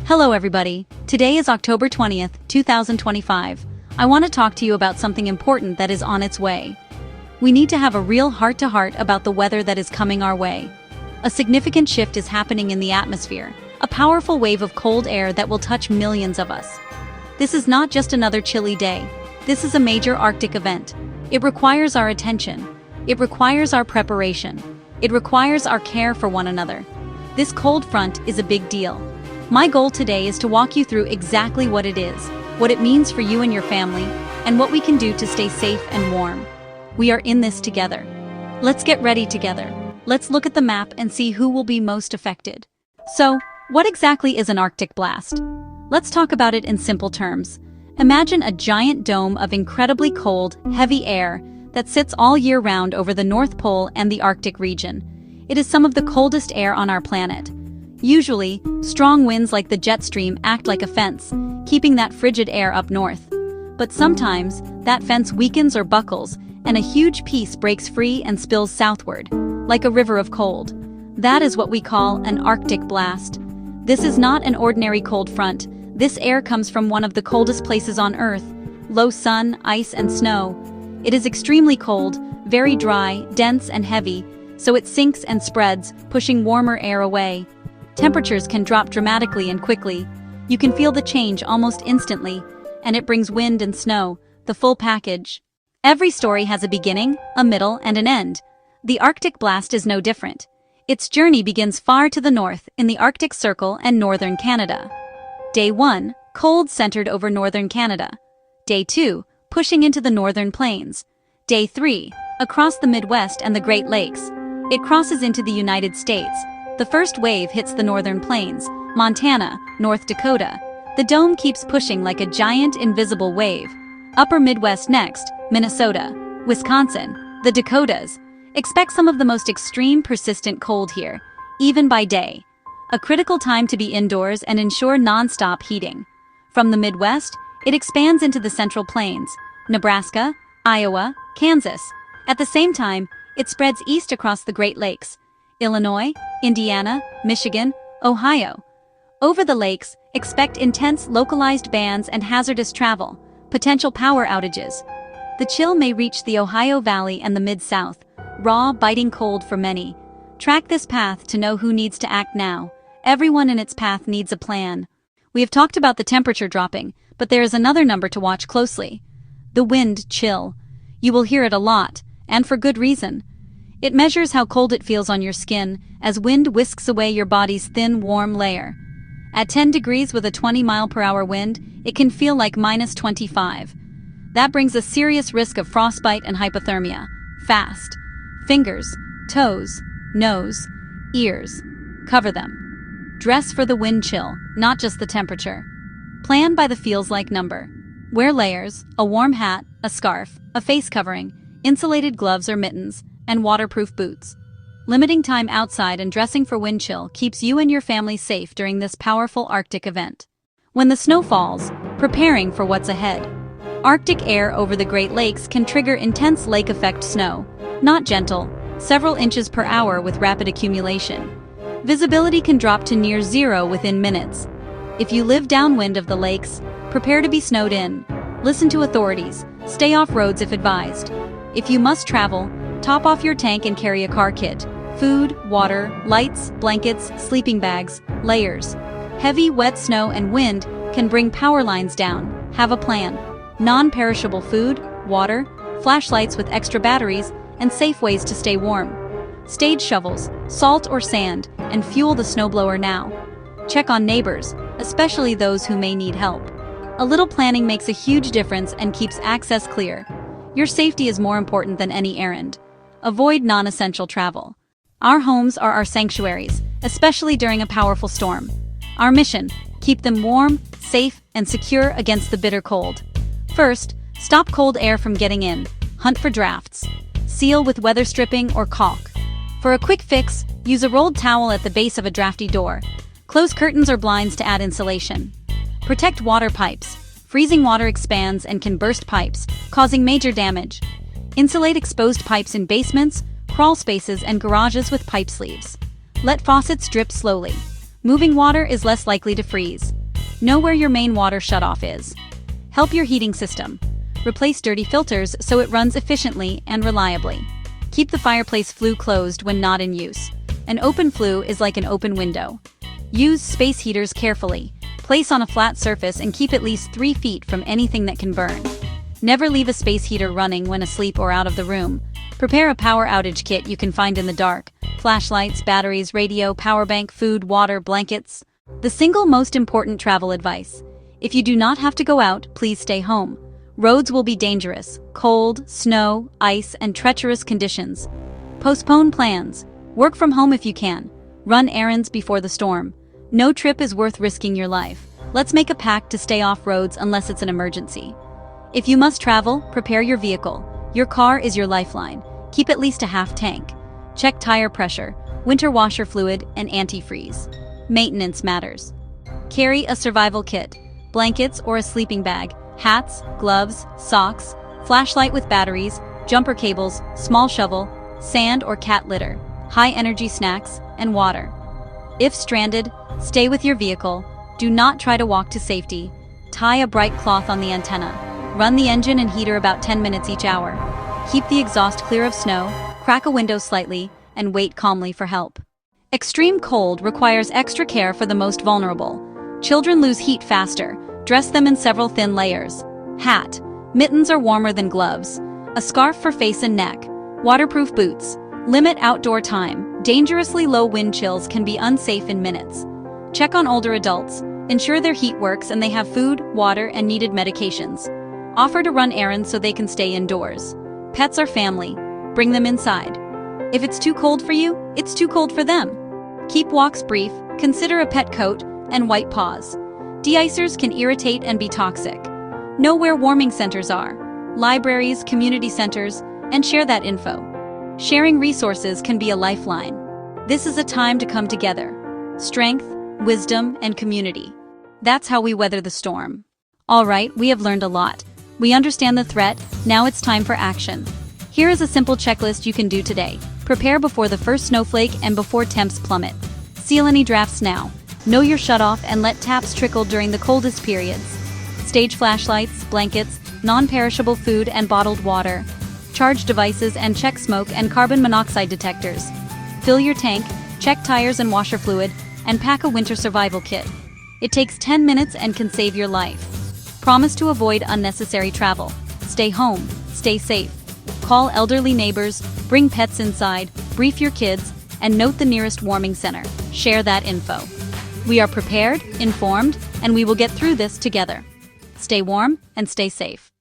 Hello everybody, today is October 20th, 2025. I want to talk to you about something important that is on its way. We need to have a real heart-to-heart about the weather that is coming our way. A significant shift is happening in the atmosphere, a powerful wave of cold air that will touch millions of us. This is not just another chilly day. This is a major Arctic event. It requires our attention. It requires our preparation. It requires our care for one another. This cold front is a big deal. My goal today is to walk you through exactly what it is, what it means for you and your family, and what we can do to stay safe and warm. We are in this together. Let's get ready together. Let's look at the map and see who will be most affected. So, what exactly is an Arctic blast? Let's talk about it in simple terms. Imagine a giant dome of incredibly cold, heavy air that sits all year round over the North Pole and the Arctic region. It is some of the coldest air on our planet. Usually, strong winds like the jet stream act like a fence, keeping that frigid air up north. But sometimes, that fence weakens or buckles, and a huge piece breaks free and spills southward, like a river of cold. That is what we call an Arctic blast. This is not an ordinary cold front. This air comes from one of the coldest places on Earth: low sun, ice, and snow. It is extremely cold, very dry, dense, and heavy, so it sinks and spreads, pushing warmer air away. Temperatures can drop dramatically and quickly. You can feel the change almost instantly, and it brings wind and snow, the full package. Every story has a beginning, a middle, and an end. The Arctic blast is no different. Its journey begins far to the north, in the Arctic Circle and northern Canada. Day 1, cold centered over northern Canada. Day 2, pushing into the northern plains. Day 3, across the Midwest and the Great Lakes. It crosses into the United States. The first wave hits the northern plains, Montana, North Dakota. The dome keeps pushing like a giant invisible wave. Upper Midwest next, Minnesota, Wisconsin, the Dakotas. Expect some of the most extreme persistent cold here, even by day. A critical time to be indoors and ensure non-stop heating. From the Midwest, it expands into the Central Plains, Nebraska, Iowa, Kansas. At the same time, it spreads east across the Great Lakes, Illinois, Indiana, Michigan, Ohio. Over the lakes, expect intense localized bans and hazardous travel, potential power outages. The chill may reach the Ohio Valley and the Mid-South, raw, biting cold for many. Track this path to know who needs to act now. Everyone in its path needs a plan. We have talked about the temperature dropping, but there is another number to watch closely. The wind chill. You will hear it a lot, and for good reason. It measures how cold it feels on your skin as wind whisks away your body's thin, warm layer. At 10 degrees with a 20-mile-per-hour wind, it can feel like minus 25. That brings a serious risk of frostbite and hypothermia. Fast. Fingers, toes, nose, ears. Cover them. Dress for the wind chill, not just the temperature. Plan by the feels-like number. Wear layers, a warm hat, a scarf, a face covering, insulated gloves or mittens, and waterproof boots. Limiting time outside and dressing for wind chill keeps you and your family safe during this powerful Arctic event. When the snow falls, preparing for what's ahead. Arctic air over the Great Lakes can trigger intense lake effect snow, not gentle, several inches per hour with rapid accumulation. Visibility can drop to near zero within minutes. If you live downwind of the lakes, prepare to be snowed in. Listen to authorities, stay off roads if advised. If you must travel, top off your tank and carry a car kit. Food, water, lights, blankets, sleeping bags, layers. Heavy, wet snow and wind can bring power lines down. Have a plan. Non-perishable food, water, flashlights with extra batteries, and safe ways to stay warm. Stage shovels, salt or sand, and fuel the snowblower now. Check on neighbors, especially those who may need help. A little planning makes a huge difference and keeps access clear. Your safety is more important than any errand. Avoid non-essential travel. Our homes are our sanctuaries, especially during a powerful storm. Our mission: keep them warm, safe, and secure against the bitter cold. First, stop cold air from getting in. Hunt for drafts. Seal with weather stripping or caulk. For a quick fix, use a rolled towel at the base of a drafty door. Close curtains or blinds to add insulation. Protect water pipes. Freezing water expands and can burst pipes, causing major damage. Insulate exposed pipes in basements, crawl spaces, and garages with pipe sleeves. Let faucets drip slowly. Moving water is less likely to freeze. Know where your main water shutoff is. Help your heating system. Replace dirty filters so it runs efficiently and reliably. Keep the fireplace flue closed when not in use. An open flue is like an open window. Use space heaters carefully. Place on a flat surface and keep at least 3 feet from anything that can burn. Never leave a space heater running when asleep or out of the room. Prepare a power outage kit you can find in the dark. Flashlights, batteries, radio, power bank, food, water, blankets. The single most important travel advice. If you do not have to go out, please stay home. Roads will be dangerous. Cold, snow, ice, and treacherous conditions. Postpone plans. Work from home if you can. Run errands before the storm. No trip is worth risking your life. Let's make a pact to stay off roads unless it's an emergency. If you must travel, prepare your vehicle. Your car is your lifeline. Keep at least a half tank. Check tire pressure, winter washer fluid, and antifreeze. Maintenance matters. Carry a survival kit, blankets or a sleeping bag, hats, gloves, socks, flashlight with batteries, jumper cables, small shovel, sand or cat litter, high-energy snacks, and water. If stranded, stay with your vehicle. Do not try to walk to safety. Tie a bright cloth on the antenna. Run the engine and heater about 10 minutes each hour. Keep the exhaust clear of snow, crack a window slightly, and wait calmly for help. Extreme cold requires extra care for the most vulnerable. Children lose heat faster. Dress them in several thin layers. Hat. Mittens are warmer than gloves. A scarf for face and neck. Waterproof boots. Limit outdoor time. Dangerously low wind chills can be unsafe in minutes. Check on older adults. Ensure their heat works and they have food, water, and needed medications. Offer to run errands so they can stay indoors. Pets are family. Bring them inside. If it's too cold for you, it's too cold for them. Keep walks brief. Consider a pet coat and white paws. De-icers can irritate and be toxic. Know where warming centers are, libraries, community centers, and share that info. Sharing resources can be a lifeline. This is a time to come together. Strength, wisdom, and community. That's how we weather the storm. All right, we have learned a lot. We understand the threat. Now it's time for action. Here is a simple checklist you can do today. Prepare before the first snowflake and before temps plummet. Seal any drafts now. Know your shutoff and let taps trickle during the coldest periods. Stage flashlights, blankets, non-perishable food and bottled water. Charge devices and check smoke and carbon monoxide detectors. Fill your tank, check tires and washer fluid, and pack a winter survival kit. It takes 10 minutes and can save your life. Promise to avoid unnecessary travel. Stay home, stay safe. Call elderly neighbors, bring pets inside, brief your kids, and note the nearest warming center. Share that info. We are prepared, informed, and we will get through this together. Stay warm and stay safe.